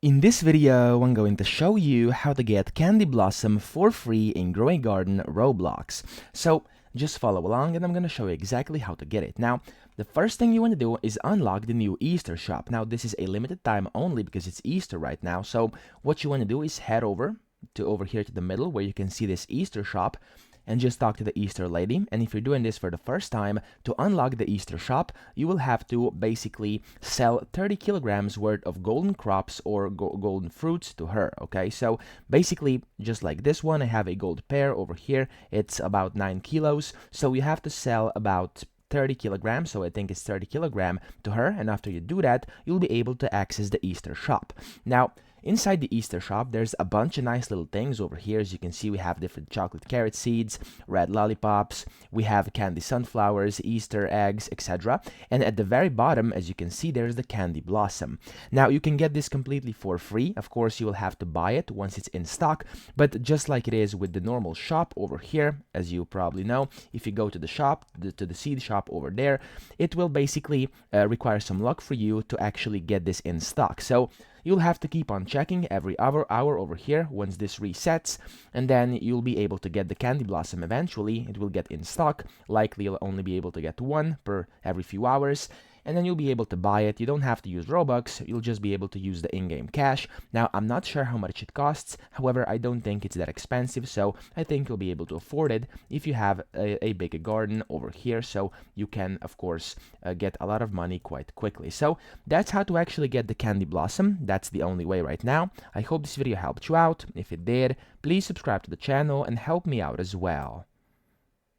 In this video, I'm going to show you how to get Candy Blossom for free in Growing Garden Roblox. So just follow along and I'm going to show you exactly how to get it. Now, the first thing you want to do is unlock the new Easter shop. Now, this is a limited time only because it's Easter right now. So what you want to do is head over here to the middle where you can see this Easter shop and just talk to the Easter lady. And if you're doing this for the first time, to unlock the Easter shop, you will have to basically sell 30 kilograms worth of golden crops or golden fruits to her. Okay, so basically just like this one, I have a gold pear over here. It's about 9 kilos, so you have to sell about 30 kilograms, so I think it's 30 kilogram to her, and after you do that, you'll be able to access the Easter shop. Now, inside the Easter shop, there's a bunch of nice little things over here. As you can see, we have different chocolate carrot seeds, red lollipops, we have candy sunflowers, Easter eggs, etc. And at the very bottom, as you can see, there's the candy blossom. Now, you can get this completely for free. Of course, you will have to buy it once it's in stock, but just like it is with the normal shop over here, as you probably know, if you go to the shop, to the seed shop over there, it will basically require some luck for you to actually get this in stock. So you'll have to keep on checking every hour over here once this resets, and then you'll be able to get the candy blossom eventually. It will get in stock. Likely you'll only be able to get one per every few hours, and then you'll be able to buy it. You don't have to use Robux, you'll just be able to use the in-game cash. Now, I'm not sure how much it costs, however, I don't think it's that expensive, so I think you'll be able to afford it if you have a big garden over here, so you can, of course, get a lot of money quite quickly. So that's how to actually get the candy blossom. That's the only way right now. I hope this video helped you out. If it did, please subscribe to the channel and help me out as well.